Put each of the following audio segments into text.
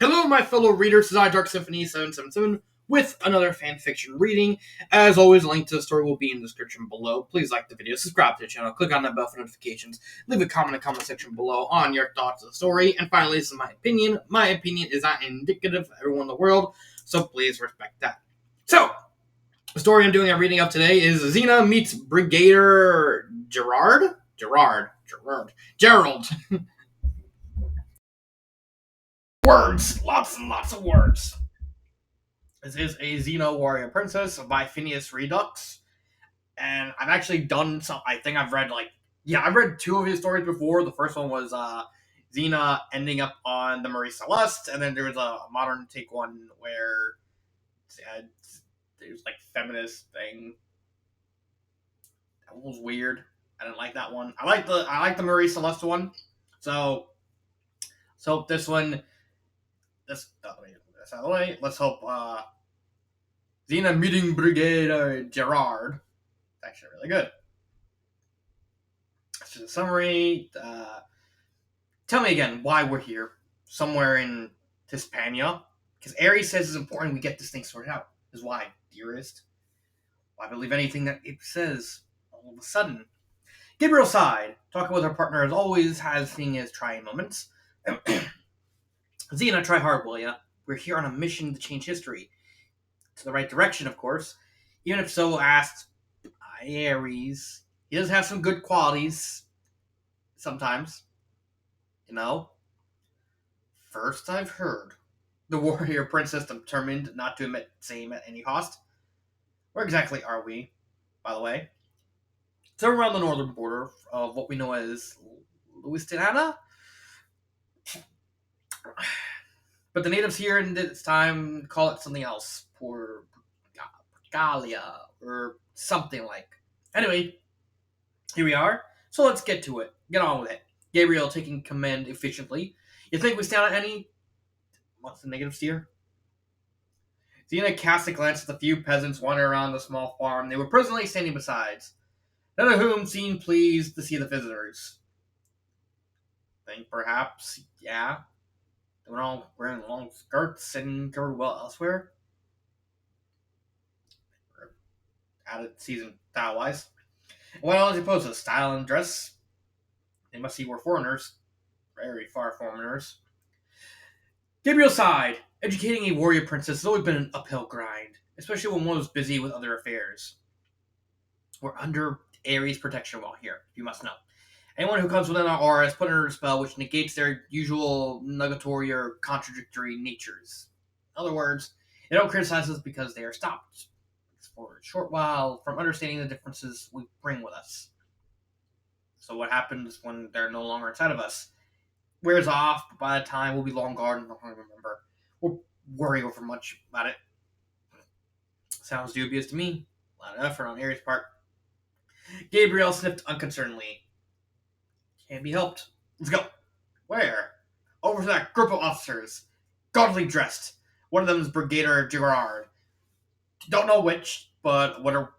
Hello, my fellow readers. This is Dark Symphony 777 with another fanfiction reading. As always, a link to the story will be in the description below. Please like the video, subscribe to the channel, click on that bell for notifications, leave a comment in the comment section below on your thoughts of the story. And finally, this is my opinion. My opinion is not indicative of everyone in the world, so please respect that. So, the story I'm reading up today is Xena meets Brigadier Gerard. Words, lots and lots of words. This is a Xena Warrior Princess by Phineas Redux, and I've actually done some. I think I've read I've read two of his stories before. The first one was Xena ending up on the Marie Celeste, and then there was a modern take one where there's feminist thing. That one was weird. I didn't like that one. I like the Marie Celeste one. So this one. This out of the way. Let's hope Xena meeting Brigadier Gerard. It's actually really good. It's just a summary. Tell me again why we're here. Somewhere in Hispania. Because Ares says it's important we get this thing sorted out. Is why, dearest. Why believe anything that it says all of a sudden? Gabriel sighed. Talking with her partner as always has seen his trying moments. Xena, try hard, will ya? We're here on a mission to change history. To the right direction, of course. Even if so asked by Ares. He does have some good qualities. Sometimes. You know? First I've heard. The warrior princess determined not to admit same at any cost. Where exactly are we, by the way? So around the northern border of what we know as Louisiana? But the natives here in this time call it something else. Portugalia, or something like. Anyway, here we are. So let's get to it. Get on with it. Gabriel taking command efficiently. You think we stand on any... What's the negative steer? Xena cast a glance at the few peasants wandering around the small farm they were presently standing beside, none of whom seemed pleased to see the visitors. Think perhaps, yeah, they were all wearing long skirts and covered well elsewhere. Added season style-wise. Well, as opposed to style and dress, they must see we're foreigners. Very far foreigners. Gabriel sighed. Educating a warrior princess has always been an uphill grind, especially when one was busy with other affairs. We're under Ares' protection while here, you must know. Anyone who comes within our aura is put under a spell which negates their usual negatory or contradictory natures. In other words, they don't criticize us because they are stopped for a short while from understanding the differences we bring with us. So what happens when they're no longer inside of us? Wears off, but by the time we'll be long gone and don't remember. We'll worry over much about it. Sounds dubious to me. A lot of effort on Ares' part. Gabriel sniffed unconcernedly. Can't be helped. Let's go. Where? Over to that group of officers. Gaudily dressed. One of them is Brigadier Gerard. Don't know which, but what are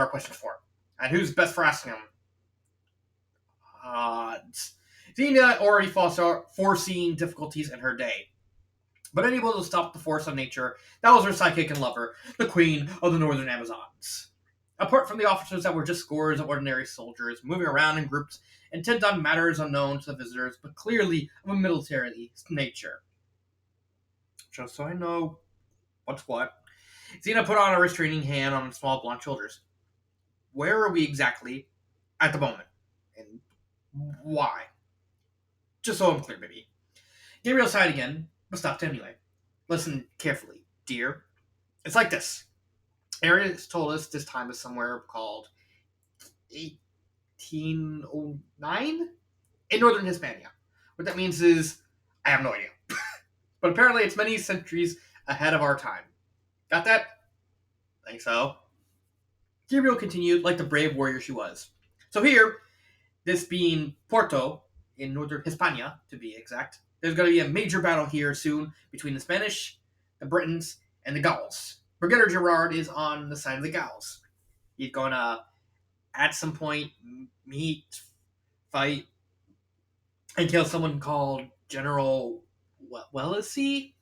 questions for? And who's best for asking them? Xena already foreseen difficulties in her day, but unable to stop the force of nature, that was her sidekick and lover, the queen of the northern Amazons. Apart from the officers that were just scores of ordinary soldiers, moving around in groups, intent on matters unknown to the visitors, but clearly of a military nature. Just so I know what's what, Xena put on a restraining hand on small blonde shoulders. Where are we exactly at the moment? And why? Just so I'm clear, baby. Gabriel sighed again, but stopped anyway. Listen carefully, dear. It's like this. Ares told us this time is somewhere called 1809 in northern Hispania. What that means is, I have no idea. But apparently it's many centuries ahead of our time. Got that? Think so. Gabriel continued like the brave warrior she was. So here, this being Porto, in northern Hispania, to be exact, there's going to be a major battle here soon between the Spanish, the Britons, and the Gauls. Brigadier Gerard is on the side of the Gauls. He's going to, at some point, meet, fight, and kill someone called General Wellesley.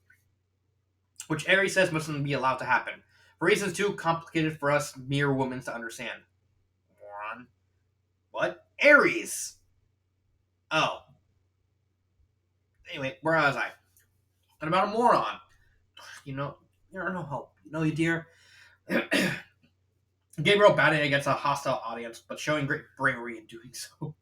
which Ares says mustn't be allowed to happen, for reasons too complicated for us mere women to understand. Moron. What? Ares! Oh. Anyway, where was I? What about a moron? You know, you're no help. You know, you dear. Gabriel batting against a hostile audience, but showing great bravery in doing so.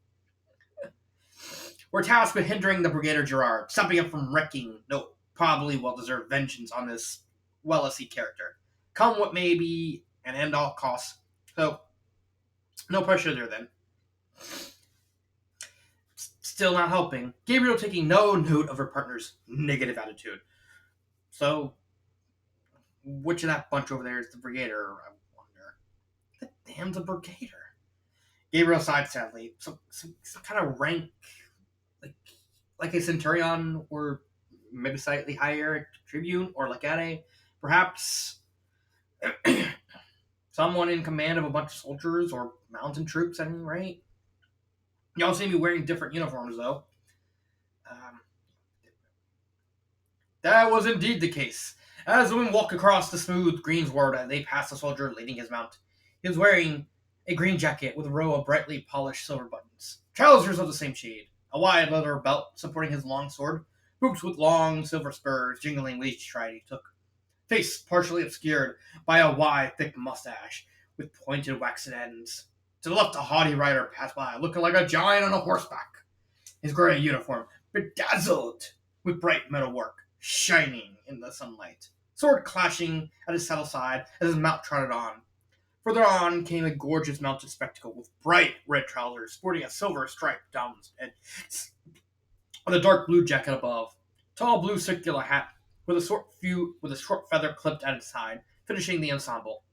We're tasked with hindering the Brigadier Gerard, stopping him from wreaking no probably well-deserved vengeance on this well-received character. Come what may be, and end all costs. So, no pressure there then. Still not helping. Gabriel taking no note of her partner's negative attitude. So, which of that bunch over there is the Brigadier, I wonder? The damn's a Brigadier? Gabriel sighed sadly. Some kind of rank, like like a Centurion, or maybe slightly higher, Tribune or Legate, perhaps someone in command of a bunch of soldiers or mountain troops, at any rate. Y'all seem to be wearing different uniforms, though. Um, that was indeed the case. As the women walked across the smooth greensward, they passed a soldier leading his mount. He was wearing a green jacket with a row of brightly polished silver buttons, trousers of the same shade, a wide leather belt supporting his long sword, boots with long silver spurs jingling with each stride he took, face partially obscured by a wide, thick mustache with pointed waxen ends. To the left, a haughty rider passed by, looking like a giant on a horseback. His gray uniform bedazzled with bright metal work, shining in the sunlight. Sword clashing at his saddle side as his mount trotted on. Further on came a gorgeous mounted spectacle with bright red trousers, sporting a silver stripe down his head, and a dark blue jacket above. Tall blue circular hat with a short feather clipped at its side, finishing the ensemble.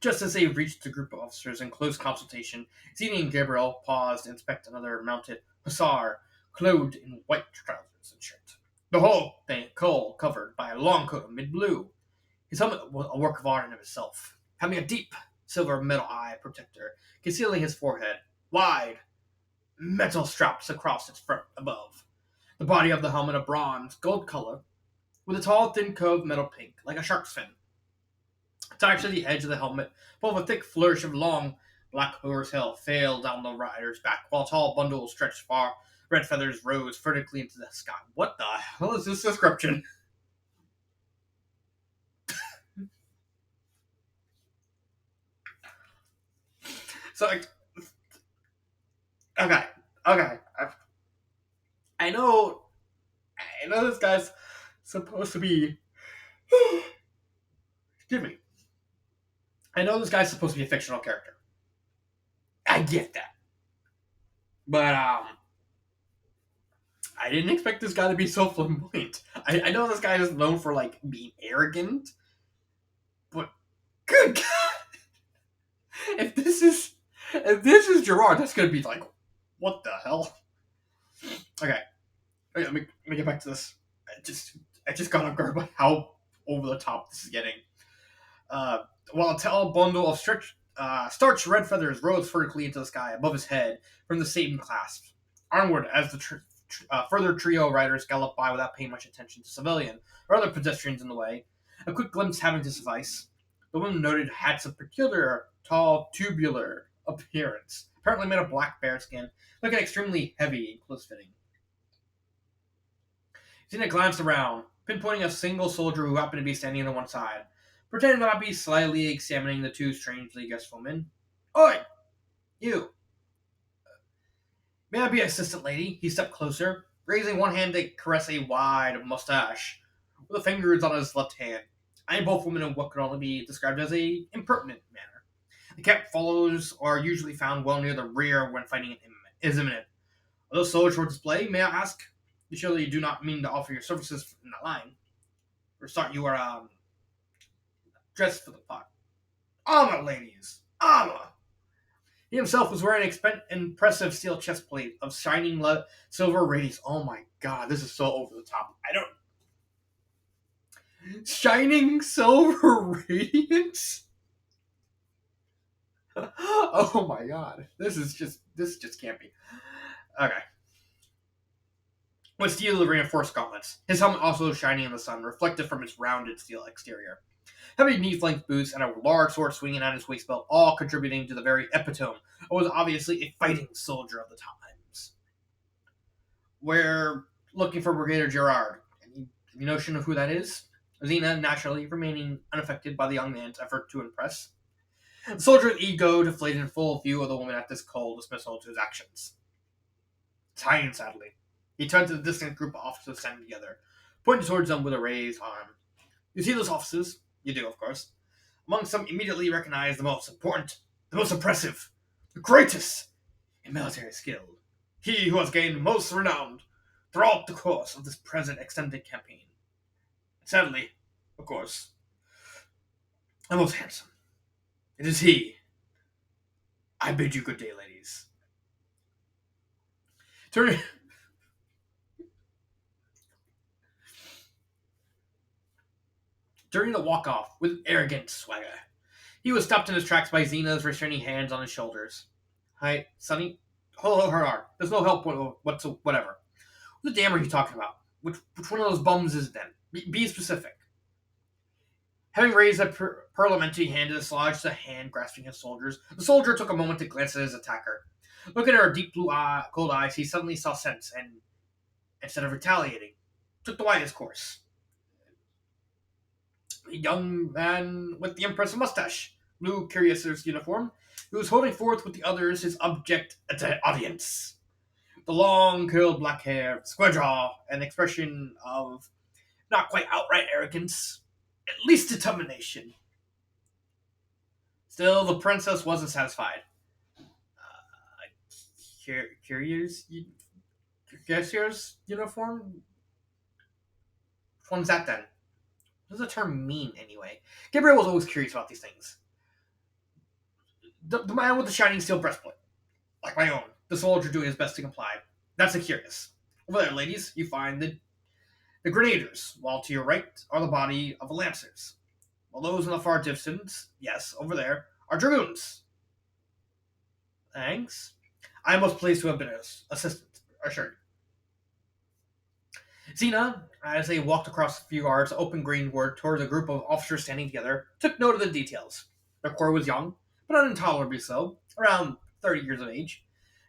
Just as they reached the group of officers in close consultation, Xena and Gabriel paused to inspect another mounted hussar, clothed in white trousers and shirt. The whole thing covered by a long coat of mid-blue. His helmet was a work of art in itself, having a deep silver metal eye protector concealing his forehead, wide metal straps across its front above. The body of the helmet a bronze, gold color, with a tall, thin cove metal pink, like a shark's fin. Tied to the edge of the helmet, above a thick flourish of long black horsehair fell down the rider's back, while tall bundles stretched far, red feathers rose vertically into the sky. What the hell is this description? So, okay, okay. I know, I know this guy's supposed to be. Excuse me. I know this guy's supposed to be a fictional character. I get that, but I didn't expect this guy to be so flamboyant. I know this guy is known for like being arrogant, but good God, if this is Gerard, that's gonna be like, what the hell? Okay, let me get back to this. I just got off guard by how over the top this is getting. While a tall bundle of starched red feathers rose vertically into the sky above his head from the same clasp. Onward, as the further trio riders galloped by without paying much attention to civilian or other pedestrians in the way, a quick glimpse having to suffice. The women noted hats of peculiar, tall, tubular appearance, apparently made of black bearskin, looking extremely heavy and close-fitting. Xena glanced around, pinpointing a single soldier who happened to be standing on one side, pretending to not be slyly examining the two strangely dressed women. Oi! You! May I be assistant lady? He stepped closer, raising one hand to caress a wide mustache, with the fingers on his left hand, eyeing both women in what could only be described as a impertinent manner. The camp follows are usually found well near the rear when fighting is imminent. Although soldiers for display, may I ask? You surely do not mean to offer your services in that line. For start, you are dressed for the part. Armor, ladies! Armor! He himself was wearing an impressive steel chest plate of shining silver radiance. Oh my god, this is so over the top. I don't. Shining silver radiance? Oh my god. This just can't be. Okay. with steel reinforced gauntlets. His helmet also shining in the sun, reflected from its rounded steel exterior. Heavy knee-length boots and a large sword swinging at his waist belt, all contributing to the very epitome of what was obviously a fighting soldier of the times. We're looking for Brigadier Gerard. Any notion of who that is? Xena, naturally remaining unaffected by the young man's effort to impress. The soldier's ego deflated in full view of the woman at this cold dismissal to his actions. Sighing sadly, he turned to the distant group of officers standing together, pointing towards them with a raised arm. You see those officers? You do, of course. Among some immediately recognized the most important, the most impressive, the greatest in military skill. He who has gained most renown throughout the course of this present extended campaign. Sadly, of course, the most handsome. It is he. I bid you good day, ladies. Turning, During the walk-off with arrogant swagger, he was stopped in his tracks by Xena's restraining hands on his shoulders. Hi, Sonny. Hold her. There's no help whatever. What the damn are you talking about? Which one of those bums is it then? Be specific. Having raised a parliamentary hand to dislodge the hand grasping his soldiers, the soldier took a moment to glance at his attacker. Looking at her deep blue cold eyes, he suddenly saw sense and, instead of retaliating, took the wisest course. A young man with the impressive mustache, blue cuirassier's uniform, who was holding forth with the others his object audience. The long, curled black hair, square jaw, and expression of not quite outright arrogance, at least determination. Still, the princess wasn't satisfied. Cuirassier's uniform? Which one's that then? What does the term mean, anyway? Gabriel was always curious about these things. The man with the shining steel breastplate. Like my own. The soldier doing his best to comply. That's the curious. Over there, ladies, you find the grenadiers, while to your right are the body of the lancers. While those in the far distance, yes, over there, are dragoons. Thanks. I am most pleased to have been assistant, assured. Xena, as they walked across a few yards, open greenwood towards a group of officers standing together, took note of the details. Their core was young, but not intolerably so, around 30 years of age,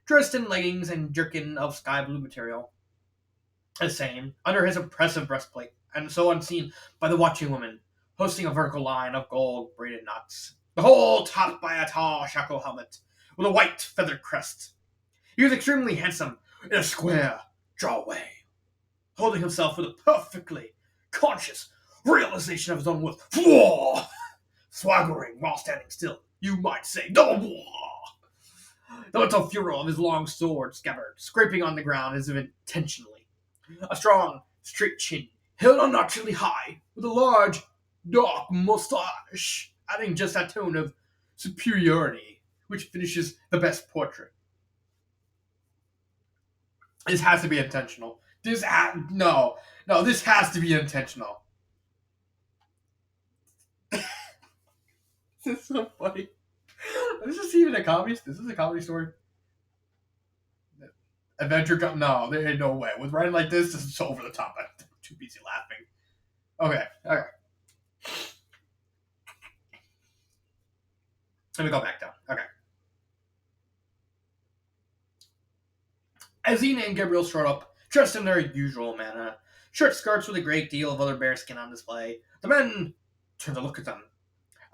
dressed in leggings and jerkin of sky blue material. The same, under his impressive breastplate, and so unseen by the watching woman, hosting a vertical line of gold braided knots. The whole topped by a tall shackle helmet, with a white feathered crest. He was extremely handsome, in a square, jaw way, holding himself with a perfectly conscious realization of his own worth. Swaggering while standing still, you might say. The little furrow of his long sword scabbard, scraping on the ground as if intentionally. A strong, straight chin, held unnaturally high, with a large, dark moustache, adding just that tone of superiority which finishes the best portrait. This has to be intentional. No, this has to be intentional. This is so funny. This is even a comedy. This is a comedy story. Adventure Jump. No, there ain't no way. With writing like this is so over the top. I'm too busy laughing. Okay. Let me go back down. Okay. As Xena and Gabriel showed up, dressed in their usual manner, short skirts with a great deal of other bare skin on display, the men turned to look at them.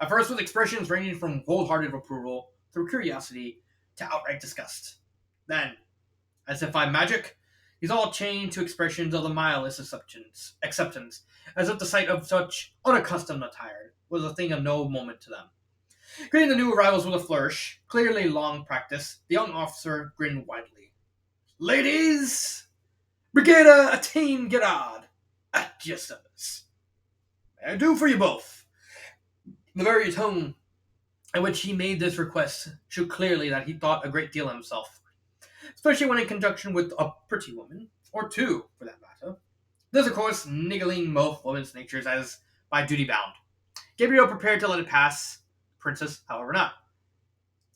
At first with expressions ranging from cold-hearted approval, through curiosity, to outright disgust. Then, as if by magic, these all changed to expressions of the mildest acceptance, as if the sight of such unaccustomed attire was a thing of no moment to them. Greeting the new arrivals with a flourish, clearly long practice, the young officer grinned widely. Ladies, Brigadier attain Gerard, at your service. I do for you both. The very tone in which he made this request showed clearly that he thought a great deal of himself, especially when in conjunction with a pretty woman, or two, for that matter. This, of course, niggling most women's natures as by duty bound. Gabriel prepared to let it pass. Princess, however, not.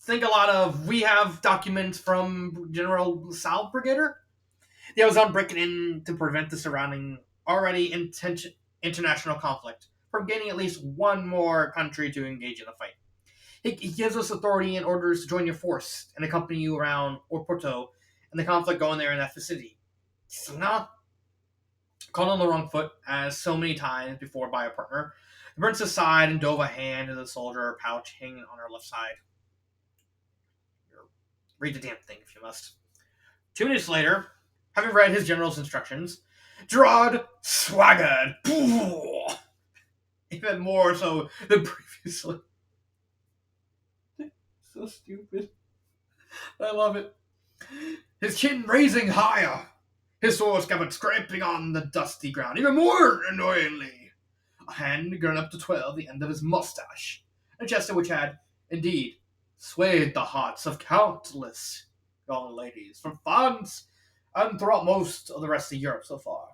Think a lot of, we have documents from General Sal Brigadier. The Amazon breaking in to prevent the surrounding already international conflict from getting at least one more country to engage in the fight. He gives us authority and orders to join your force and accompany you around Oporto and the conflict going there in that vicinity. So not caught on the wrong foot, as so many times before by a partner. He burns aside and dove a hand into the soldier pouch hanging on her left side. Read the damn thing if you must. 2 minutes later, having read his general's instructions, Gerard swaggered. Even more so than previously. So stupid. I love it. His chin raising higher, his sword scabbard scraping on the dusty ground, even more annoyingly. A hand grown up to 12, the end of his mustache, a gesture which had, indeed, swayed the hearts of countless young ladies from France and throughout most of the rest of Europe so far.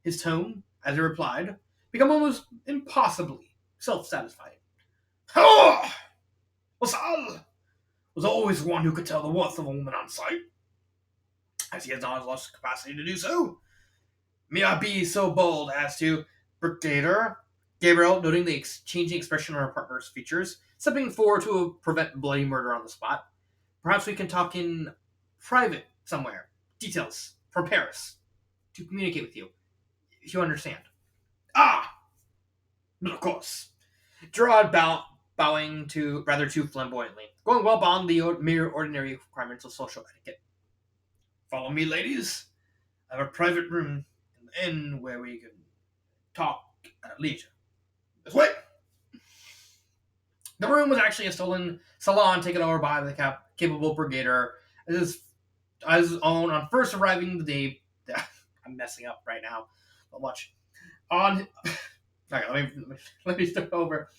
His tone, as he replied, became almost impossibly self-satisfied. Oh! Lassalle was always one who could tell the worth of a woman on sight, as he has not lost capacity to do so. May I be so bold as to Brigadier Gabriel, noting the changing expression on her partner's features, stepping forward to prevent bloody murder on the spot. Perhaps we can talk in private somewhere. Details from Paris to communicate with you, if you understand. Ah, but of course. Gerard bowing to rather too flamboyantly, going well beyond the mere ordinary requirements of social etiquette. Follow me, ladies. I have a private room in the inn where we can talk at leisure. This way. The room was actually a stolen salon taken over by the capable Brigadier as his own on first arriving the day. I'm messing up right now. Not much. On. Okay, let me start over.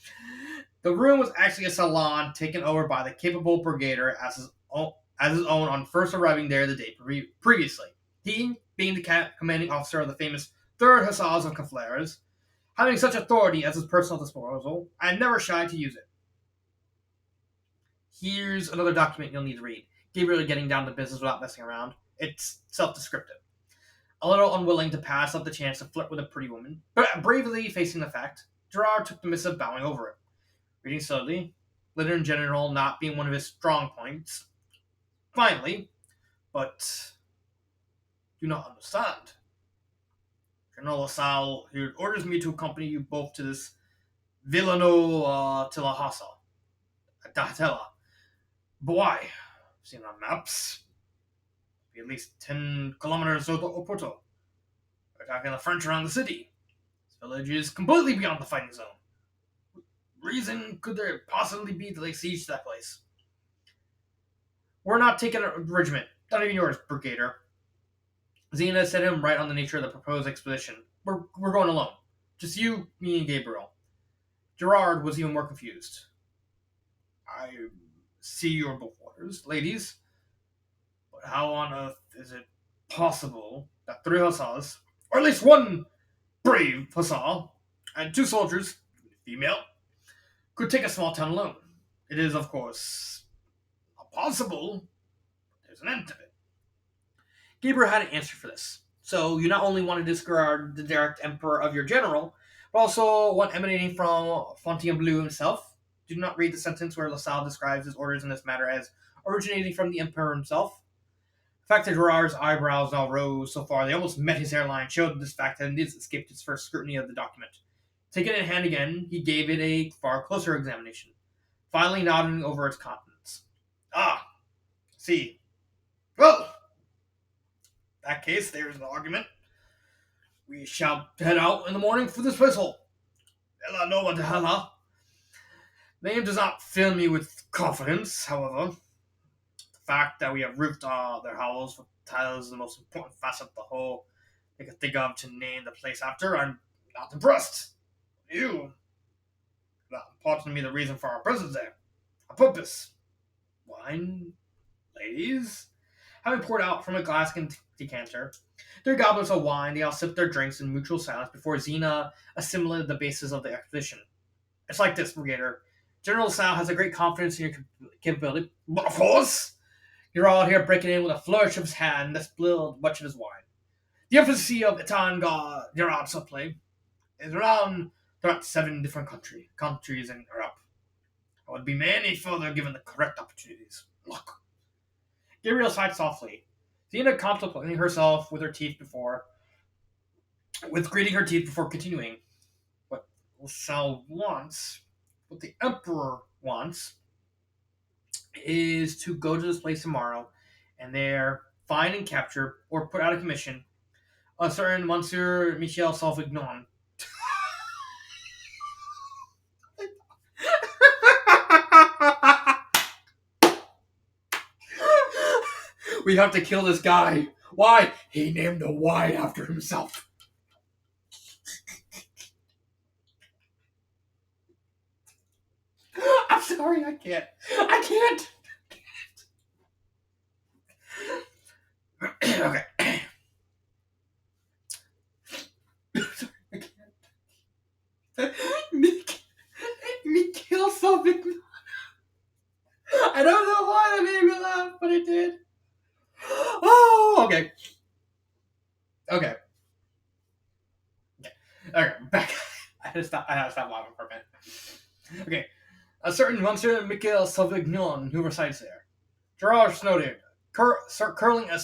The room was actually a salon taken over by the capable Brigadier as his own on first arriving there the day previously. He, being the commanding officer of the famous 3rd Hussars of Conflères, having such authority as his personal disposal, I never shied to use it. Here's another document you'll need to read. Gabriel getting down to business without messing around. It's self-descriptive. A little unwilling to pass up the chance to flirt with a pretty woman, but bravely facing the fact, Gerard took the missive, bowing over it. Reading slowly, litter in general not being one of his strong points. Finally, but do not understand. General Lassalle here orders me to accompany you both to this Villano Tillahassa. Dahatella. But why? Seen on maps. Be at least 10 kilometers south of Oporto. We're attacking the French around the city. This village is completely beyond the fighting zone. What reason could there possibly be to lay siege to that place? We're not taking a regiment. Not even yours, Brigadier. Xena set him right on the nature of the proposed expedition. We're going alone. Just you, me, and Gabriel. Gerard was even more confused. I see your both orders, ladies. But how on earth is it possible that 3 hussars, or at least 1 brave hussar, and 2 soldiers, female, could take a small town alone? It is, of course, not possible. There's an end to it. Gabriel had an answer for this. So you not only want to discard the direct emperor of your general, but also one emanating from Fontainebleau himself. Do not read the sentence where Lassalle describes his orders in this matter as originating from the emperor himself. The fact that Gerard's eyebrows now rose so far they almost met his hairline showed that this fact had indeed escaped his first scrutiny of the document. Taking it in hand again, he gave it a far closer examination, finally nodding over its contents. Ah, see. Well, in that case, there's an argument. We shall head out in the morning for this vessel. Ella Nova de Hala. The name does not fill me with confidence, however. The fact that we have roofed their halls with tiles is the most important facet of the whole they could think of to name the place after. I'm not impressed. You not imparting to me the reason for our presence there. A purpose. Wine, ladies. Having poured out from a glass decanter 3 goblets of wine, they all sipped their drinks in mutual silence before Xena assimilated the basis of the expedition. It's like this, Brigadier. General Sal has a great confidence in your capability, but of course, you're all here breaking in with a flourish of his hand that spilled much of his wine. The efficacy of Itanga Gerard supply is around throughout 7 different countries in Europe. I would be many further given the correct opportunities. Look. Gabriel sighed softly. Xena contemplating herself with grating her teeth before continuing. What Sal wants, what the Emperor wants, is to go to this place tomorrow, and there find and capture or put out of commission a certain Monsieur Michel Salvignon. We have to kill this guy. Why? He named a wine after himself. I'm sorry, I can't. I can't. Okay. Sorry, I can't. Me kill something. I don't know why that made me laugh, but it did. Oh, okay. Okay. Okay, back. I had to stop laughing for a minute. Okay. A certain Monsieur Michael Sauvignon who resides there. Gerard Snowden, curling a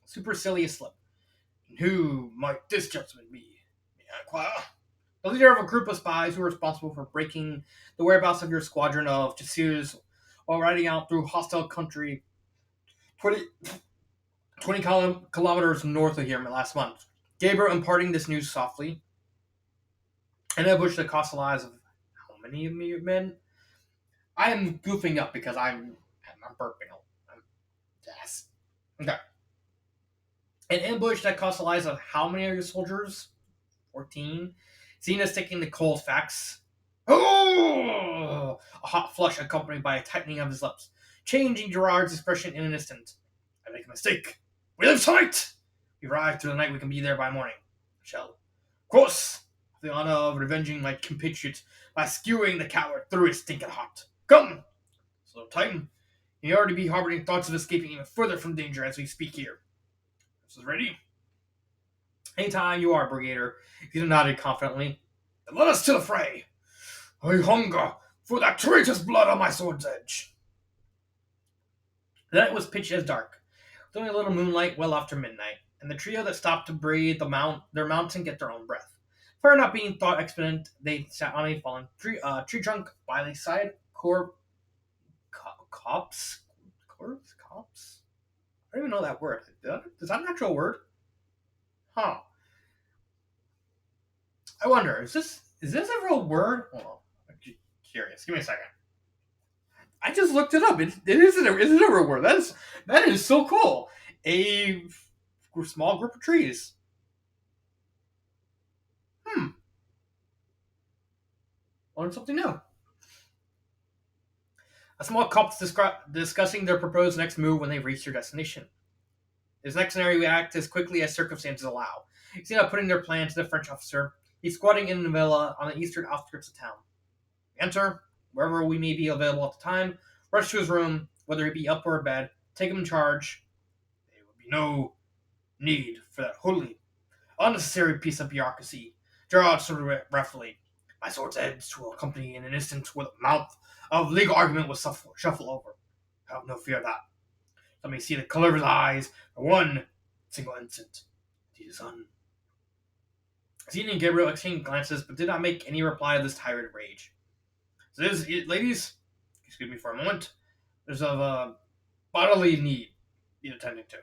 supercilious lip. Who might this gentleman be? May I inquire? The leader of a group of spies who are responsible for breaking the whereabouts of your squadron of chasseurs while riding out through hostile country 20, 20 kilometers north of here last month. Gabriel imparting this news softly, and ambush the cost the lives of how many of me men? I am goofing up because I'm burping. Yes. Okay. An ambush that cost the lives of how many of your soldiers? 14. Xena's taking the cold facts. Oh! A hot flush accompanied by a tightening of his lips, changing Gerard's expression in an instant. I make a mistake. We live tonight! We ride through the night, we can be there by morning. Shall. Of course! The honor of revenging my compatriot by skewing the coward through his stinking heart. Come! Slow Titan, you already be harboring thoughts of escaping even further from danger as we speak here. This is ready? Anytime you are, Brigadier. He nodded confidently. Then let us to the fray. I hunger for that traitor's blood on my sword's edge. The night was pitch as dark, with only a little moonlight well after midnight, and the trio that stopped to breathe their mounts and get their own breath. Fire not being thought expedient, they sat on a fallen tree trunk by the side copse. Cops? I don't even know that word. Is that an actual word? Huh. I wonder, is this a real word? Hold on. I'm curious. Give me a second. I just looked it up. It isn't a real word. That is so cool. A small group of trees. Learn something new. A small couple discussing their proposed next move when they reach their destination. This next scenario we act as quickly as circumstances allow. Xena putting their plan to the French officer. He's squatting in a villa on the eastern outskirts of town. We enter, wherever we may be available at the time, rush to his room, whether he be up or in bed, take him in charge. There would be no need for that wholly unnecessary piece of bureaucracy. Gerard sorted roughly. My sword's edge will accompany in an instant with a mouth of legal argument will shuffle over. Have no fear of that. Let me see the color of his eyes for one single instant. See the sun. Xena and Gabriel exchanged glances, but did not make any reply to this tirade rage. So this, ladies, excuse me for a moment. There's a bodily need you attending to.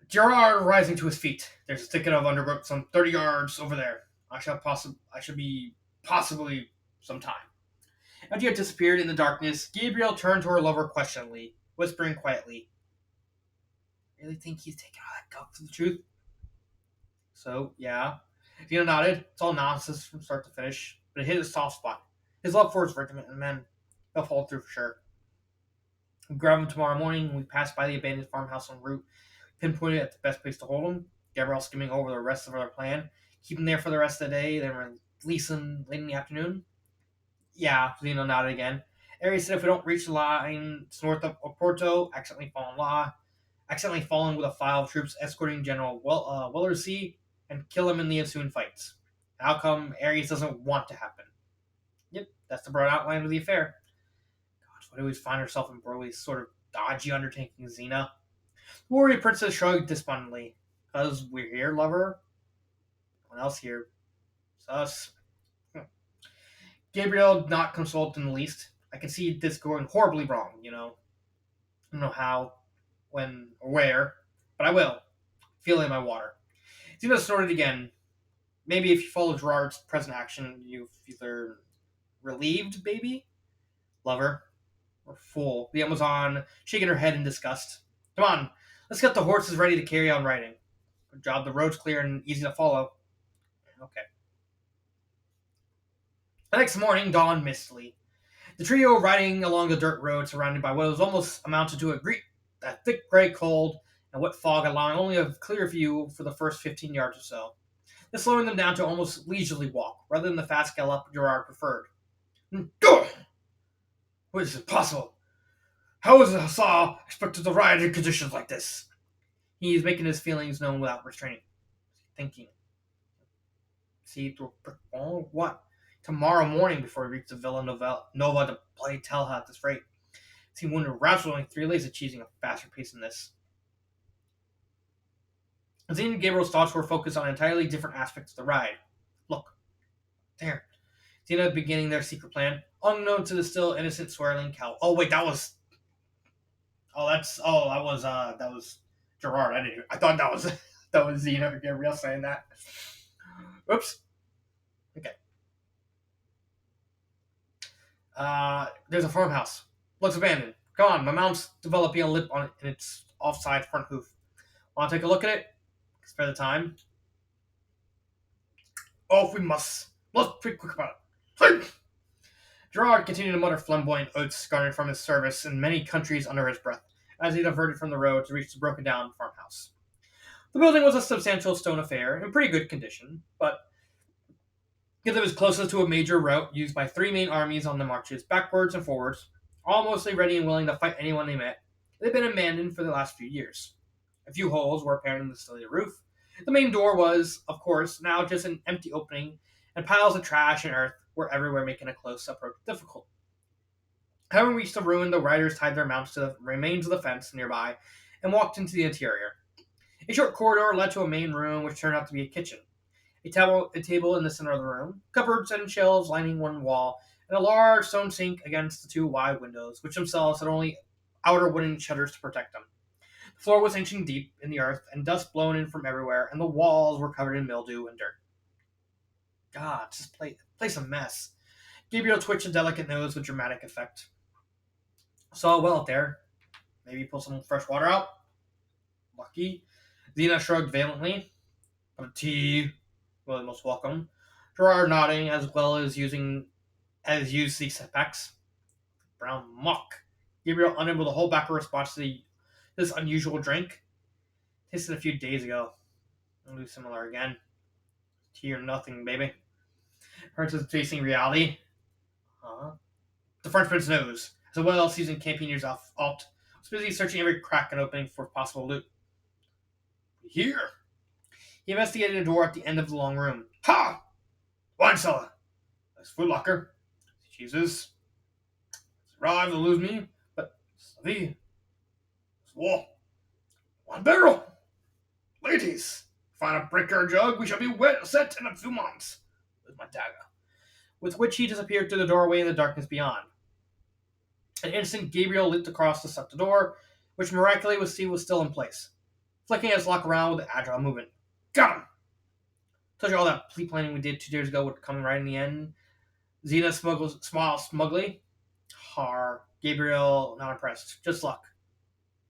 Gerard rising to his feet. There's a thicket of undergrowth some 30 yards over there. I should be possibly some time. After he had disappeared in the darkness, Gabriel turned to her lover questioningly, whispering quietly, really think he's taking all that guff for the truth? So, yeah. Xena nodded. It's all nonsense from start to finish, but it hit a soft spot. His love for his regiment and men. He'll fall through for sure. We grab him tomorrow morning when we pass by the abandoned farmhouse en route, pinpointed at the best place to hold him. Gabriel skimming over the rest of our plan. Keep him there for the rest of the day, then release him late in the afternoon. Yeah, Xena nodded again. Aries said if we don't reach the lines north of Oporto, accidentally fall in law, accidentally fall in with a file of troops escorting General Willard C. and kill him in the ensuing fights. An outcome Ares doesn't want to happen. Yep, that's the broad outline of the affair. Gosh, why do we find herself embroiled with sort of dodgy undertaking, Xena? The warrior princess shrugged despondently. Because we're here, lover. No one else here. It's us. Gabriel not consoled in the least. I can see this going horribly wrong, you know. I don't know how, when, or where, but I will. Feel it in my water. Xena snorted again. Maybe if you follow Gerard's present action, you've either relieved, baby, lover, or fool. The Amazon shaking her head in disgust. Come on, let's get the horses ready to carry on riding. Good job, the road's clear and easy to follow. Okay. The next morning dawned mistily. The trio riding along the dirt road surrounded by what was almost amounted to a thick gray cold and wet fog, allowing only a clear view for the first 15 yards or so. This slowing them down to almost leisurely walk, rather than the fast gallop Gerard preferred. How is it possible? How is a Hussar expected to ride in conditions like this? He is making his feelings known without restraining. Thinking. See through a brick wall? What? Tomorrow morning before we reach the Villa Nova to play tell at this rate. Team won rapidly only 3 days achieving a faster pace than this. Zane and Gabriel's thoughts were focused on entirely different aspects of the ride. Look. There. Xena beginning their secret plan, unknown to the still innocent swirling cow. Oh wait, that was. That was Gerard. I thought that was that was Xena or Gabriel saying that. Oops. Okay. There's a farmhouse. Looks abandoned. Come on, my mount's developing a lip on it in its offside front hoof. Want to take a look at it? Spare the time. Off we must. Let's be quick about it. Gerard continued to mutter flamboyant oaths garnered from his service in many countries under his breath, as he diverted from the road to reach the broken-down farmhouse. The building was a substantial stone affair, in pretty good condition, but because it was closest to a major route used by 3 main armies on the marches backwards and forwards, all mostly ready and willing to fight anyone they met, it had been abandoned for the last few years. A few holes were apparent in the stilly roof. The main door was, of course, now just an empty opening, and piles of trash and earth were everywhere, making a close approach difficult. Having reached the ruin, the riders tied their mounts to the remains of the fence nearby and walked into the interior. A short corridor led to a main room, which turned out to be a kitchen. A table in the center of the room, cupboards and shelves lining one wall, and a large stone sink against the 2 wide windows, which themselves had only outer wooden shutters to protect them. The floor was inching deep in the earth, and dust blown in from everywhere, and the walls were covered in mildew and dirt. God, this place a mess. Gabriel twitched a delicate nose with dramatic effect. Saw well up there. Maybe pull some fresh water out. Lucky. Xena shrugged valiantly. But a tea. Really most welcome. Gerard nodding as well as used the setbacks. Brown muck. Gabriel unable to hold back a response to this unusual drink. Tasted a few days ago. I'll do similar again. Tea or nothing, baby. Princess facing reality. The French prince knows. As a well-seasoned campaigner's alt was busy searching every crack and opening for possible loot. Here! He investigated a door at the end of the long room. Ha! Wine cellar! Nice food locker. Jesus. It's arrived to lose me, but Savie. This wall. One barrel! Ladies! Find a brick or a jug, we shall be set in a few months. With my dagger. With which he disappeared through the doorway in the darkness beyond. An instant, Gabriel leaped across to shut the door, which miraculously was still in place, flicking his lock around with an agile movement. Got him! Told you all that planning we did 2 years ago would come right in the end. Xena smiled smugly. Har. Gabriel, not impressed. Just luck.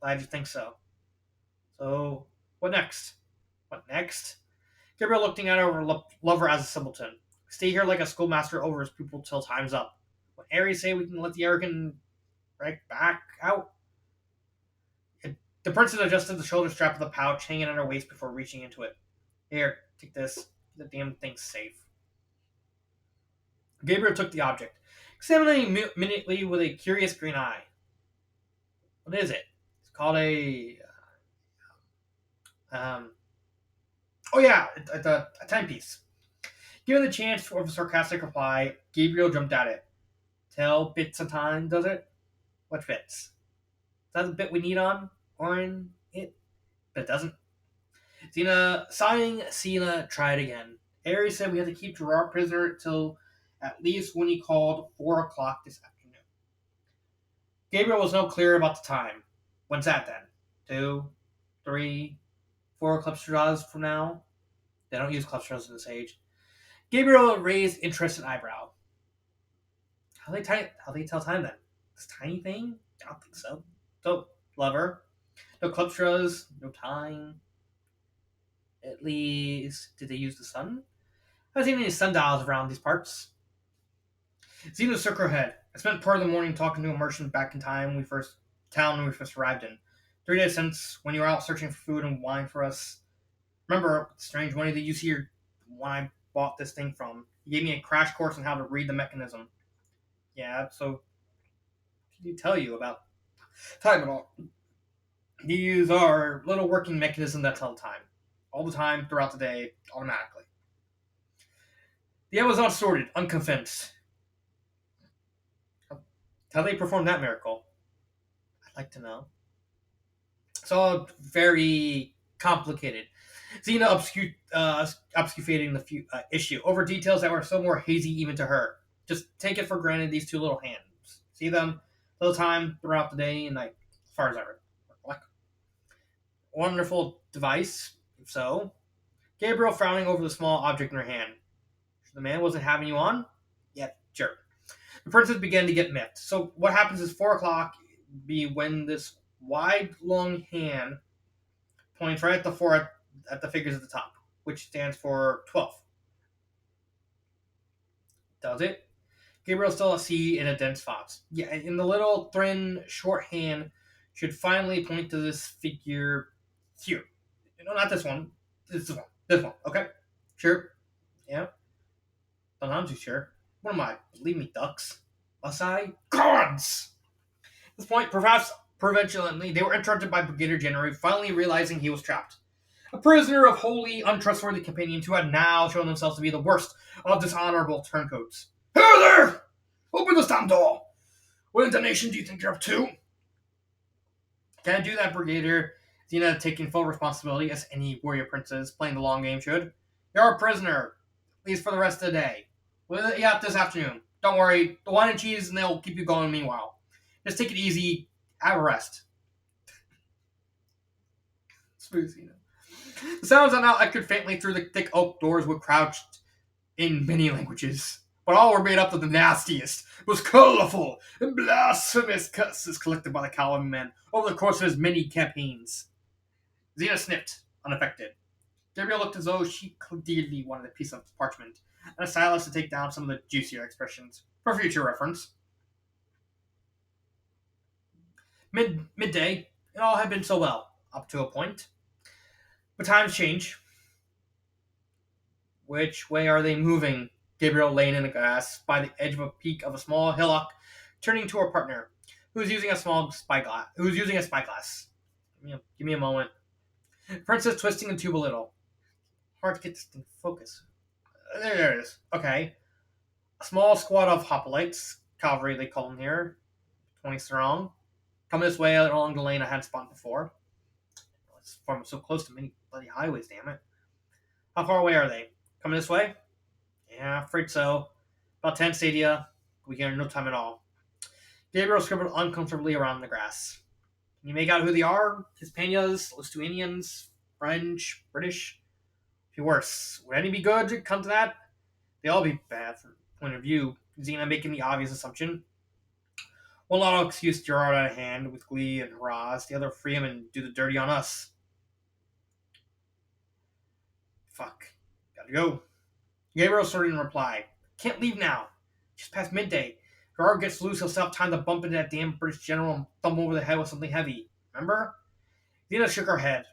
Glad you think so. So, what next? What next? Gabriel looking at her lover as a simpleton. Stay here like a schoolmaster over his pupil till time's up. When Ares say we can let the arrogant right back out? The princess adjusted the shoulder strap of the pouch hanging on her waist before reaching into it. Here, take this. The damn thing's safe. Gabriel took the object, examining it minutely with a curious green eye. What is it? It's called a Um, oh yeah, a timepiece. Given the chance of a sarcastic reply, Gabriel jumped at it. Tell bits of time, does it? What bits? Is that the bit we need on it? But it doesn't. Xena, sighing, Xena tried again. Ares said we had to keep Gerard prisoner till at least when he called 4 o'clock this afternoon. Gabriel was no clearer about the time. When's that then? 2, 3, 4 clusters from now? They don't use clusters in this age. Gabriel raised interested eyebrow. How they tell time then? This tiny thing? I don't think so. So, lover. No clusters, no time. At least, did they use the sun? I haven't seen any sundials around these parts. Xena shook her head. I spent part of the morning talking to a merchant back in town when we first arrived in. 3 days since, when you were out searching for food and wine for us. Remember the strange money that you see here when I bought this thing from? He gave me a crash course on how to read the mechanism. Yeah, so what did he tell you about time at all? These are little working mechanisms that tell time. All the time, throughout the day, automatically. The end was not sorted, unconvinced. How they perform that miracle? I'd like to know. It's all very complicated. Xena obfuscating the issue over details that were so more hazy even to her. Just take it for granted these two little hands. See them all the time throughout the day and night, as far as I like. Wonderful device, if so. Gabriel frowning over the small object in her hand. The man wasn't having you on? Yeah, sure. The princess began to get miffed. So what happens is 4 o'clock be when this wide, long hand points right at the four at the figures at the top, which stands for 12. Does it? Gabriel still see in a dense spots. Yeah, and the little thin, short hand should finally point to this figure here. No, not this one. This one. This one. Okay. Sure. Yeah. Sometimes you sure. What am I? Leave me ducks. Must I? Gods! At this point, perhaps providentially, they were interrupted by Brigadier General, finally realizing he was trapped. A prisoner of wholly untrustworthy companions who had now shown themselves to be the worst of dishonorable turncoats. Hey there! Open this damn door! What intonation do you think you're up to? Can I do that, Brigadier? Xena taking full responsibility, as any warrior princess playing the long game should. You're a prisoner, at least for the rest of the day. Well, yeah, this afternoon. Don't worry, the wine and cheese, and they'll keep you going meanwhile. Just take it easy, have a rest. Smooth, Xena. The sounds that now echoed faintly through the thick oak doors were crouched in many languages, but all were made up of the nastiest, most colorful, and blasphemous curses collected by the Calvin man over the course of his many campaigns. Xena sniffed, unaffected. Gabriel looked as though she clearly wanted a piece of parchment and a stylus to take down some of the juicier expressions for future reference. Midday, it all had been so well, up to a point. But times change. Which way are they moving? Gabriel laying in the grass by the edge of a peak of a small hillock, turning to her partner, who's using a spyglass. Give me a moment. Princess twisting the tube a little. Hard to get this thing to focus. There it is. Okay. A small squad of hoplites, cavalry they call them here, 20 strong, come this way along the lane I had spotted before. It's from so close to many bloody highways, damn it. How far away are they? Coming this way? Yeah, afraid so. About 10 stadia. We get no time at all. Gabriel scribbled uncomfortably around the grass. Can you make out who they are? Hispanias, Lithuanians, French, British? If worse. Would any be good? Come to that? They all be bad from point of view. Xena making the obvious assumption. One lot will excuse Gerard out of hand with glee and hurrahs. The other free him and do the dirty on us. Fuck. Gotta go. Gabriel started in reply. Can't leave now. Just past midday. Gerard gets loose, he'll still have time to bump into that damn British general and thumb over the head with something heavy. Remember? Xena shook her head.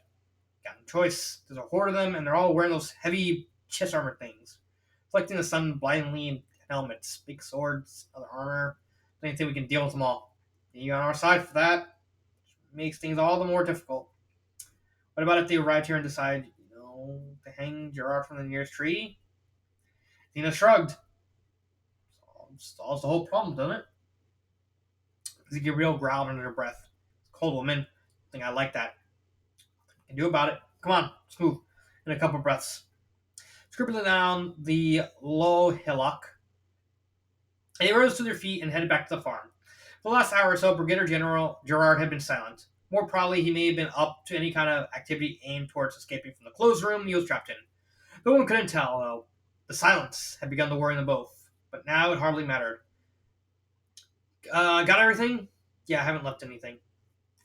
Got no choice. There's a horde of them, and they're all wearing those heavy chest armor things. Reflecting the sun blindly in helmets, big swords, other armor. Don't even think we can deal with them all. You on our side for that. Makes things all the more difficult. What about if they arrived here and decide, to hang Gerard from the nearest tree? Xena shrugged. Solves the whole problem, doesn't it? Gabriel growled under her breath. Cold woman. I think I like that. Can do about it. Come on, let's move. In a couple breaths. Scribbling down the low hillock, they rose to their feet and headed back to the farm. For the last hour or so, Brigadier General Gerard had been silent. More probably, he may have been up to any kind of activity aimed towards escaping from the closed room he was trapped in. No one couldn't tell, though. The silence had begun to worry them both, but now it hardly mattered. Got everything? Yeah, I haven't left anything.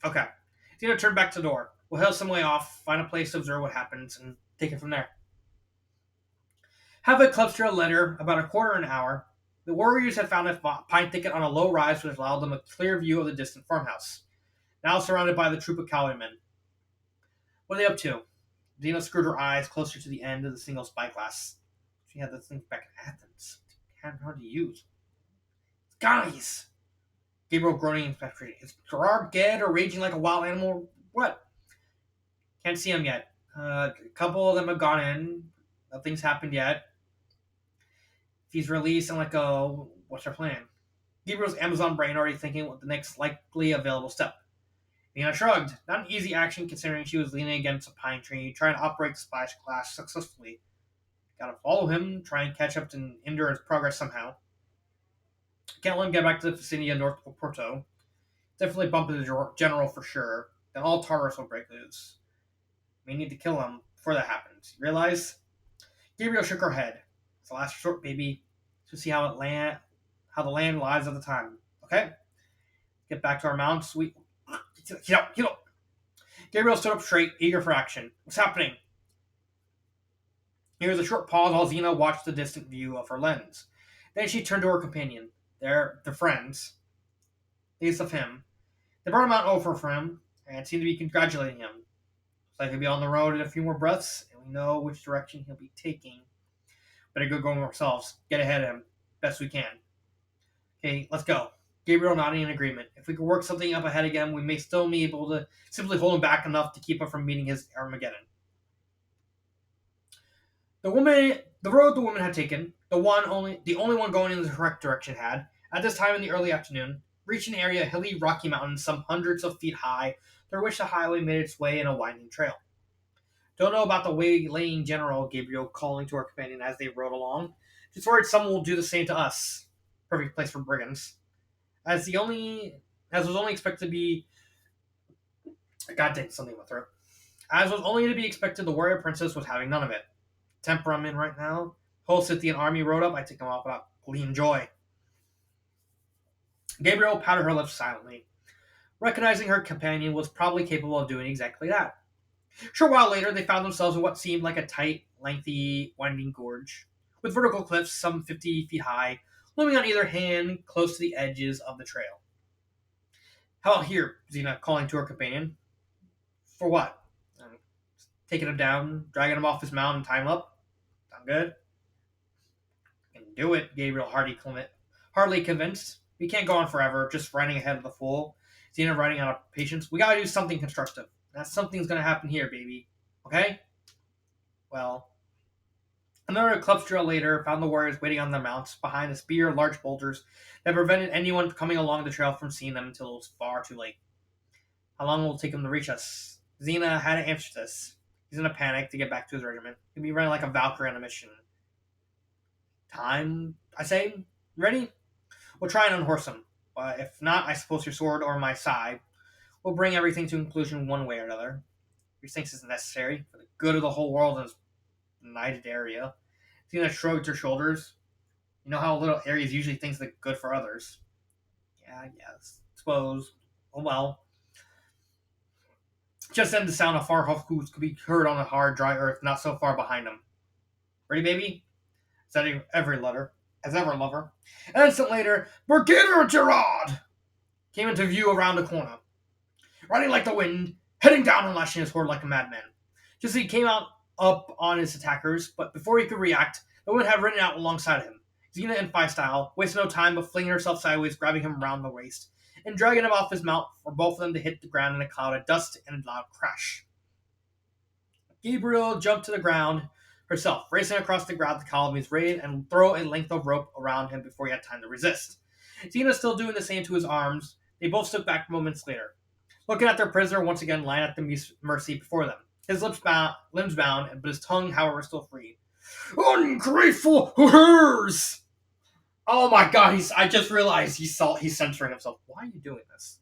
Okay. Tina turned back to the door. We'll head some way off, find a place to observe what happens, and take it from there. Have a cluster later, about a quarter of an hour, the warriors had found a pine thicket on a low rise which allowed them a clear view of the distant farmhouse, now surrounded by the troop of cavalrymen. What are they up to? Xena screwed her eyes closer to the end of the single spyglass. She had to think back in Athens. Can't hard to use. Guys! Gabriel groaning in frustration. Is Gerard dead or raging like a wild animal? What? Can't see him yet. A couple of them have gone in. Nothing's happened yet. If he's released and let go, what's our plan? Gabriel's Amazon brain already thinking what the next likely available step. Nina shrugged. Not an easy action considering she was leaning against a pine tree, trying to operate the splash glass successfully. Gotta follow him, try and catch up and hinder his progress somehow. Can't let him get back to the vicinity of North Porto. Definitely bump into the general for sure. Then all Tartarus will break loose. We need to kill him before that happens. You realize? Gabriel shook her head. It's the last resort, baby. To see how the land lies at the time. Okay? Get back to our mounts. Get out. Gabriel stood up straight, eager for action. What's happening? There was a short pause while Xena watched the distant view of her lens. Then she turned to her companion. They're friends. These of him. They brought him out over for him, and seemed to be congratulating him. Looks like he'll be on the road in a few more breaths, and we know which direction he'll be taking. Better go ourselves. Get ahead of him. Best we can. Okay, let's go. Gabriel nodding in agreement. If we can work something up ahead again, we may still be able to simply hold him back enough to keep him from meeting his Armageddon. The road the woman had taken, the only one going in the correct direction had, at this time in the early afternoon, reached an area of hilly, rocky mountains some hundreds of feet high, through which the highway made its way in a winding trail. Don't know about the waylaying general, Gabriel calling to her companion as they rode along. Just worried someone will do the same to us. Perfect place for brigands. As was only expected to be. God damn, something in my throat. As was only to be expected, the warrior princess was having none of it. Temper I'm in right now. Whole Scythian army rode up, I take them off without glee and joy. Gabriel pouted her lips silently, recognizing her companion was probably capable of doing exactly that. A short while later, they found themselves in what seemed like a tight, lengthy, winding gorge, with vertical cliffs some 50 feet high, looming on either hand close to the edges of the trail. How about here? Xena calling to her companion. For what? Taking him down, dragging him off his mount, and tying him up? Sound good? Can do it, Gabriel hardly convinced. We can't go on forever, just riding ahead of the fool. Xena riding out of patience. We gotta do something constructive. That something's gonna happen here, baby. Okay? Well, another club trail later found the warriors waiting on their mounts behind a spear of large boulders that prevented anyone coming along the trail from seeing them until it was far too late. How long will it take them to reach us? Xena had to answer this. He's in a panic to get back to his regiment. He'll be running like a Valkyrie on a mission. Time, I say? Ready? We'll try and unhorse him. But if not, I suppose your sword or my side will bring everything to conclusion one way or another. These things is necessary for the good of the whole world in this benighted area. Xena shrugged her shoulders. You know how little areas usually think that's good for others. Yeah, I suppose. Oh well. Just then the sound of far off hoots could be heard on the hard, dry earth not so far behind them. Ready, baby? Said every lover. An instant later, Brigadier Gerard came into view around the corner, riding like the wind, heading down and lashing his sword like a madman. Just as he came up on his attackers, but before he could react, the woman had ridden out alongside of him. Xena in fight style wasted no time but flinging herself sideways, grabbing him round the waist, and dragging him off his mount for both of them to hit the ground in a cloud of dust and a loud crash. Gabriel jumped to the ground herself, racing across the ground to Column's raid and throw a length of rope around him before he had time to resist. Xena still doing the same to his arms. They both stood back moments later, looking at their prisoner once again lying at the mercy before them. His limbs bound, but his tongue, however, still free. Ungrateful hers! Oh my god, I just realized he's censoring himself. Why are you doing this?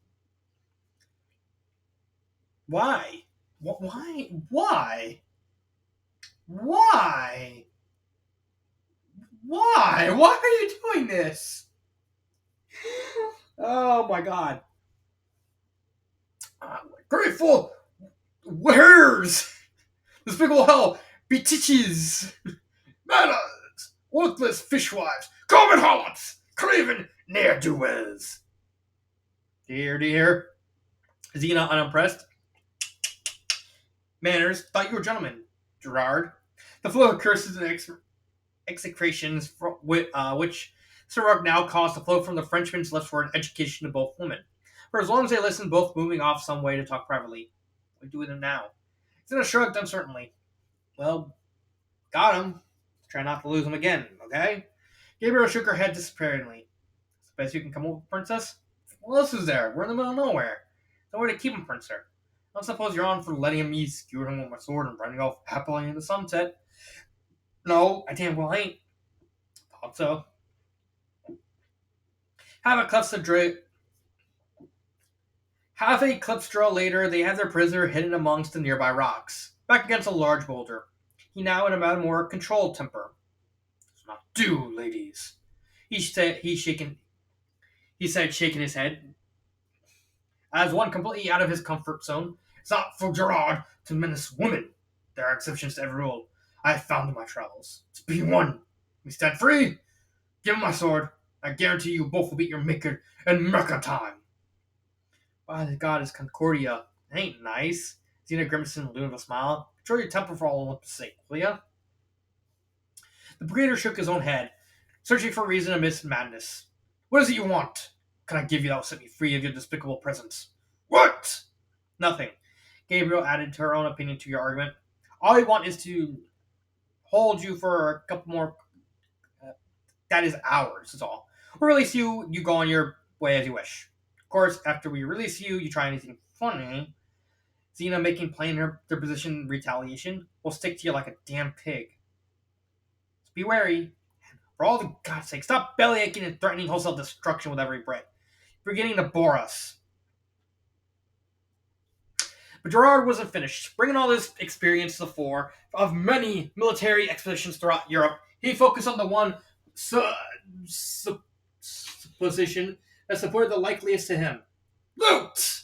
Why? Why? Why? Why? Why? Why are you doing this? Oh my god. Grateful wares! Despicable hell! Bitches! Manners! Worthless fishwives! Common harlots! Craven ne'er-do-wells! Dear. Xena unimpressed. Manners, thought you were gentlemen. Gerard. The flow of curses and execrations which Sirach now caused to flow from the Frenchman's lips for an education to both women. For as long as they listened, both moving off some way to talk privately. What do we do with him now? Xena shrugged uncertainly. Well, got him. Try not to lose him again, okay? Gabriel shook her head despairingly. Suppose you can come over, princess? What else is there? We're in the middle of nowhere. Nowhere to keep him, prince, sir. I don't suppose you're on for letting me skewer him with my sword and running off happily in the sunset. No, I damn well ain't. Thought so. Have a clipse draw later, they have their prisoner hidden amongst the nearby rocks, back against a large boulder. He now in a more controlled temper. It's not do, ladies. He said, shaking his head. As one completely out of his comfort zone, it's not for Gerard to menace women. There are exceptions to every rule I have found in my travels. To be one. We stand free. Give him my sword. I guarantee you both will beat your maker in mecha time. Why, the god is Concordia. It ain't nice. Xena grimaced and with a smile. Control your temper for all Olympus' sake, will ya? The Brigadier shook his own head, searching for reason amidst madness. What is it you want? Can I give you that will set me free of your despicable presence? What? Nothing. Gabriel added her own opinion to your argument. All I want is to hold you for a couple more. That is hours, is all. We'll release you, you go on your way as you wish. Of course, after we release you, you try anything funny. Xena making plain their position retaliation will stick to you like a damn pig. So be wary. For all the God's sake, stop bellyaching and threatening wholesale destruction with every breath. You're beginning to bore us. But Gerard wasn't finished. Bringing all this experience to the fore of many military expeditions throughout Europe, he focused on the one supposition that supported the likeliest to him. Loot!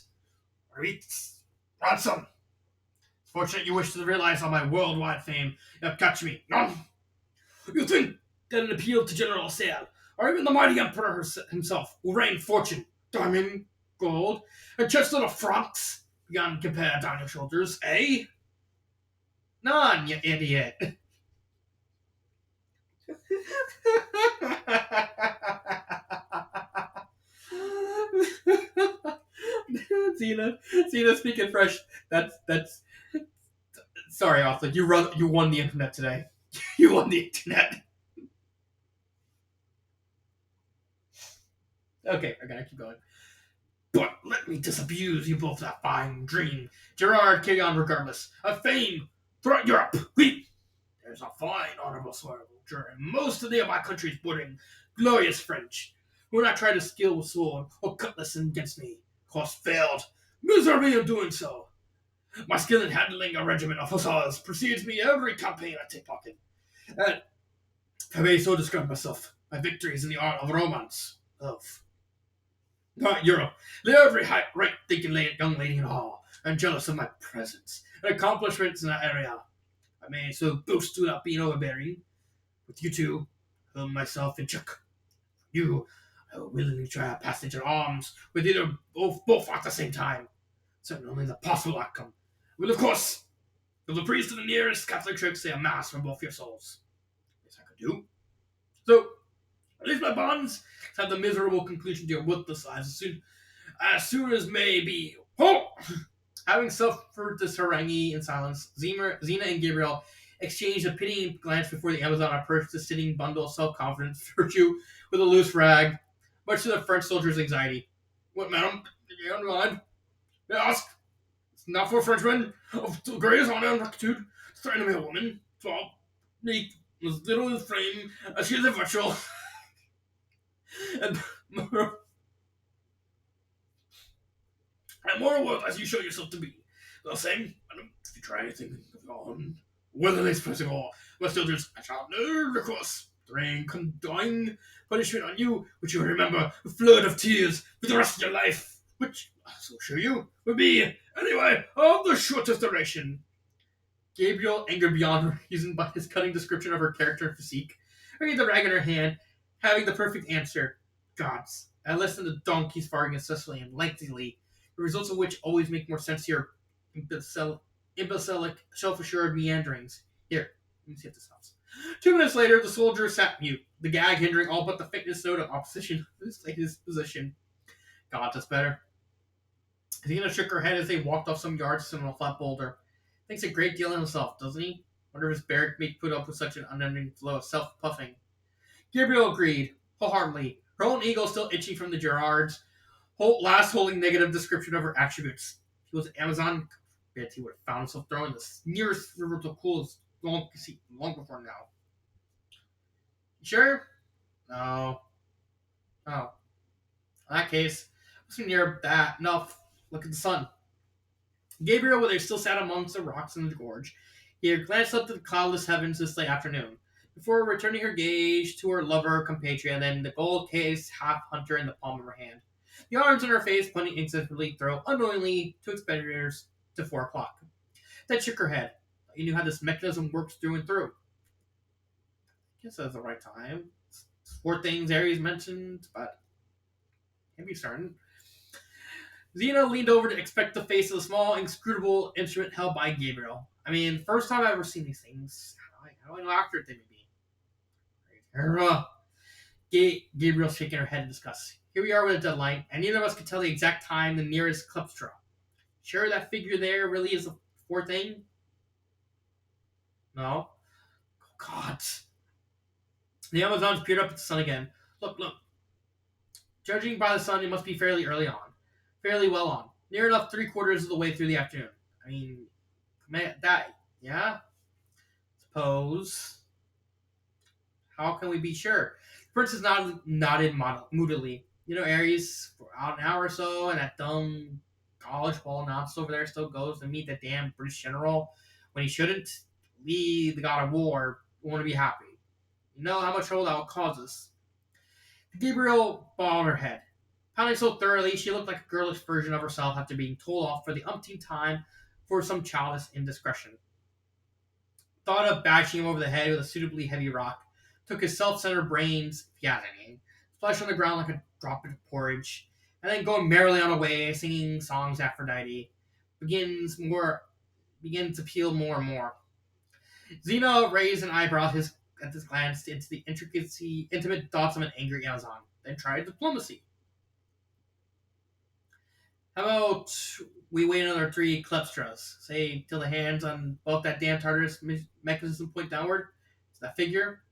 Ransom! It's fortunate you wish to realize on my worldwide fame. You'll catch me. You think that an appeal to General Sale, or even the mighty Emperor himself, will rain fortune, diamond, gold, and just little francs beyond compare down your shoulders, eh? None, you idiot. Xena speaking fresh. That's. Sorry, Arthur. You won the internet today. You won the internet. Okay, I gotta keep going. But let me disabuse you both of that fine dream. Gerard, carry on regardless. A fame throughout Europe. There's a fine, honorable soil during most of the my countries bordering glorious French, who would not try to skill with sword or cutlass against me. Of course, failed miserably in doing so. My skill in handling a regiment of hussars precedes me every campaign I take part in. And I may so describe myself. My victories in the art of romance, love. Not Europe. Let every right thinking young lady in awe and jealous of my presence and accomplishments in that area. I may so boast without being overbearing. With you two, I hold myself in check. You, I will willingly try a passage in arms with either both at the same time. Certain only the possible outcome. Will, of course, will the priest of the nearest Catholic church say a mass for both your souls? Yes, I could do. So, release my bonds, have the miserable conclusion to your worthless lives as soon as may be. Oh! Having suffered this harangue in silence, Xena and Gabriel exchanged a pitying glance before the Amazon approached the sitting bundle of self-confidence virtue with a loose rag, much to the French soldier's anxiety. What, madam? Did you underline? May I ask? It's not for Frenchmen of the greatest honor and rectitude to threaten me a woman, tall, meek, as little in frame as she is a virtual, and more, and more worth as you show yourself to be. The same, madam, if you try anything on whether they pressing all, my soldiers, I shall never recourse. Rain condign punishment on you, which you will remember a flood of tears for the rest of your life, which, I will show you, will be, anyway, of the shortest duration. Gabriel, angered beyond reason by his cutting description of her character and physique, wringing the rag in her hand, having the perfect answer. Gods, I listened to donkeys farting incessantly and lengthily, the results of which always make more sense to your imbecilic, self-assured meanderings. Here, let me see if this helps. 2 minutes later, the soldier sat mute, the gag hindering all but the faintest note of opposition to his latest position. God, that's better. Xena shook her head as they walked off some yards on a flat boulder. Thinks a great deal of himself, doesn't he? Wonder if his barrack mate put up with such an unending flow of self-puffing. Gabriel agreed, wholeheartedly, her own ego still itching from the Gerard's last holding negative description of her attributes. If he was an Amazon, bet he would have found himself throwing the nearest river to cool long before now. You sure? No. Oh. In that case, wasn't near that enough. Look at the sun. Gabriel, where they still sat amongst the rocks in the gorge, he had glanced up to the cloudless heavens this late afternoon, before returning her gaze to her lover, compatriot, and then the gold-cased half-hunter in the palm of her hand. The arms in her face pointing instantly throw unknowingly to expeditors to 4 o'clock. Then shook her head. You knew how this mechanism works through and through. I guess that's the right time. 4 things Aries mentioned, but can't be certain. Xena leaned over to inspect the face of the small, inscrutable instrument held by Gabriel. I mean, first time I've ever seen these things. How do I know how accurate they may be? Gabriel's shaking her head in disgust. Here we are with a deadline, and neither of us can tell the exact time the nearest klepstra. Sure that figure there really is the 4th thing? No. Oh, God. The Amazons peered up at the sun again. Look. Judging by the sun, it must be fairly early on. Fairly well on. Near enough 3/4 of the way through the afternoon. I mean, yeah? Suppose. How can we be sure? The princess nodded moodily. You know, Aries, for out an hour or so, and that dumb college ball nonsense over there still goes to meet the damn British general when he shouldn't. We, the god of war, want to be happy. You know how much trouble that will cause us. Gabriel bowed her head. Pounding so thoroughly, she looked like a girlish version of herself after being told off for the umpteenth time for some childish indiscretion. Thought of bashing him over the head with a suitably heavy rock, took his self-centered brains, if he had any, splashed on the ground like a drop of porridge, and then going merrily on away, singing songs Aphrodite, begins to appeal more and more. Xena raised an eyebrow at this glance into the intimate thoughts of an angry Amazon, then tried diplomacy. How about we wait another 3 klepstras? Say, till the hands on both that damn Tartarus mechanism point downward? Is that figure?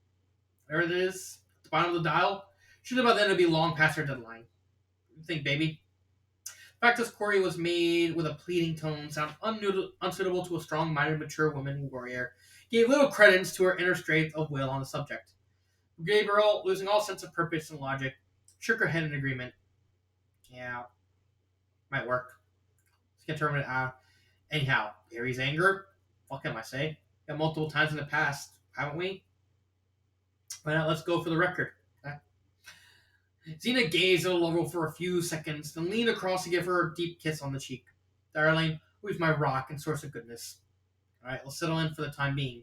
There it is, at the bottom of the dial. Surely by then it'll be long past our deadline. What do you think, baby? The fact this query was made with a pleading tone sounded unsuitable to a strong-minded, mature woman warrior. Gave little credence to her inner strength of will on the subject. Gabriel, losing all sense of purpose and logic, shook her head in agreement. Yeah, might work. Let's get terminated. Anyhow, Aries' anger? Fuck him, I say. Got multiple times in the past, haven't we? Why not? Let's go for the record. Okay. Xena gazed at the lover for a few seconds, then leaned across to give her a deep kiss on the cheek. Darling, who's my rock and source of goodness? All right, let's settle in for the time being.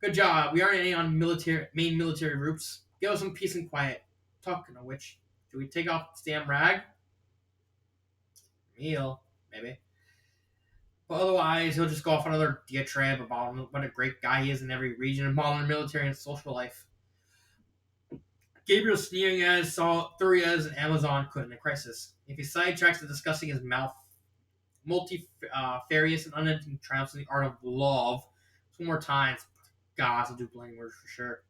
Good job. We aren't any on main military routes. Give us some peace and quiet. Talking of which, do we take off this damn rag? Meal, maybe. But otherwise, he'll just go off another diatribe about what a great guy he is in every region of modern military and social life. Gabriel sneering saw thorough as an Amazon could in a crisis. If he sidetracks to discussing his mouth multifarious and unending triumphs in the art of love. Two more times. Gods, I'll do blank words for sure.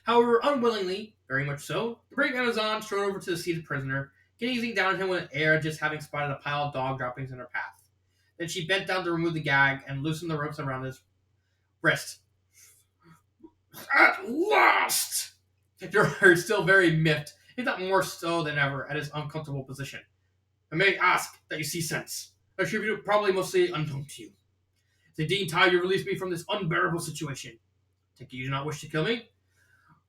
However, unwillingly, very much so, the brave Amazon strode over to the seated prisoner, gazing down at him with an air just having spotted a pile of dog droppings in her path. Then she bent down to remove the gag and loosen the ropes around his wrist. At last! Gerard, still very miffed, if not more so than ever, at his uncomfortable position. I may ask that you see sense. I should be probably mostly unknown to you. It's indeed time you release me from this unbearable situation. Take it you do not wish to kill me?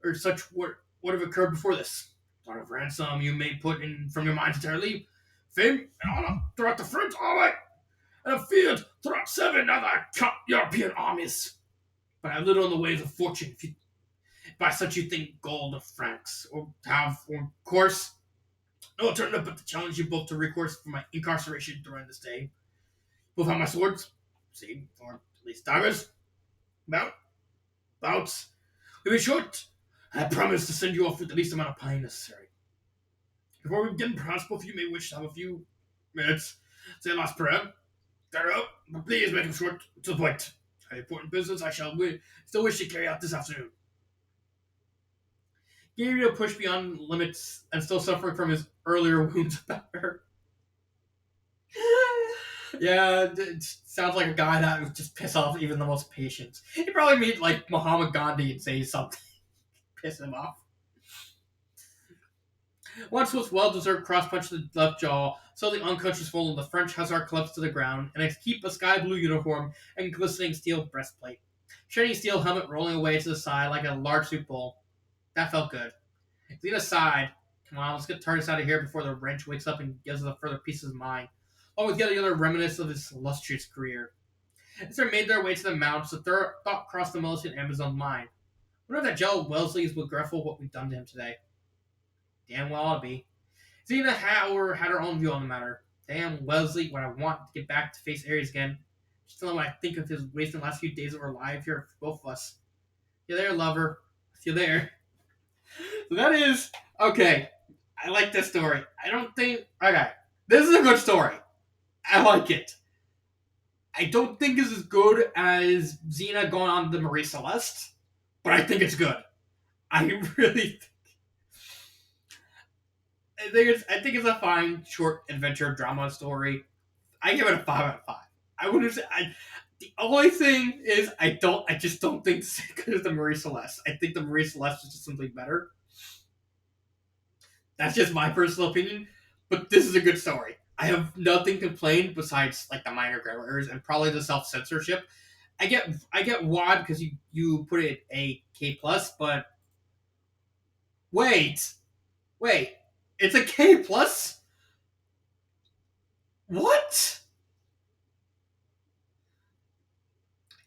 Or such what would have occurred before this? Thought of ransom you may put in from your mind entirely? Fame and honor throughout the French army? And a field throughout 7 other European armies? But I have little in the ways of fortune if by such you think gold of francs, or have, of course, no alternative but to challenge you both to recourse for my incarceration during this day. Both have my swords, see, or at least daggers, bouts. To be short, I promise to send you off with the least amount of pain necessary. Before we begin, perhaps both of you may wish to have a few minutes, say a last prayer. But please make them short to the point. I have important business I shall still wish to carry out this afternoon. Gabriel pushed beyond limits and still suffering from his earlier wounds about her. Yeah, it sounds like a guy that would just piss off even the most patient. He'd probably meet like Muhammad Gandhi and say something, piss him off. Once was well-deserved cross-punch to the left jaw, so the unconscious fall of the French hussar collapsed to the ground, and keep a sky-blue uniform and glistening steel breastplate. Shiny steel helmet rolling away to the side like a large soup bowl. That felt good. Xena sighed. Come on, let's get TARDIS out of here before the wrench wakes up and gives us a further piece of his mind, along with yet another reminiscence of his illustrious career. As they made their way to the mounts, the thought crossed the militant Amazon's mind. I wonder if that Joe Wellesley's regretful what we've done to him today. Damn well ought to be. Xena, however, had her own view on the matter. Damn Wellesley, when I want to get back to face Ares again. Just tell him when I think of his wasting the last few days of our life here for both of us. See you there, lover. See you there. So that is okay. I like this story. I don't think okay. This is a good story. I like it. I don't think it's as good as Xena going on the Marie Celeste, but I think it's good. I really I think it's a fine short adventure drama story. I give it a 5 out of 5. I wouldn't say the only thing is I just don't think it's as good as the Marie Celeste. I think the Marie Celeste is just something better. That's just my personal opinion, but this is a good story. I have nothing to complain besides like the minor grammar errors and probably the self-censorship. I get why because you put it a K plus, but wait, it's a K plus. What?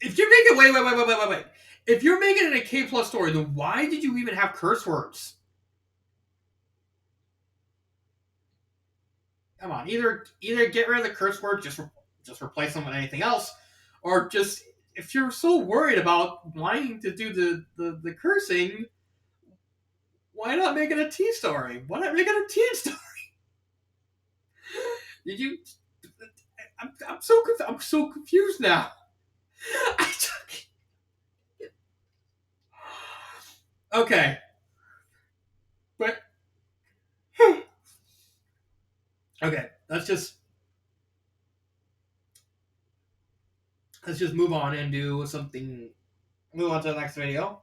If you're making wait. If you're making it a K plus story, then why did you even have curse words? Come on, either get rid of the curse word, just replace them with anything else, or just if you're so worried about wanting to do the cursing, why not make it a T story? Why not make it a teen story? Did you? I'm so confused now. Okay, but okay, let's just move on and do something. Move on to the next video.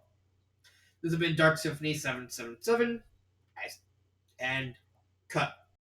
This has been Dark Symphony 777. And cut.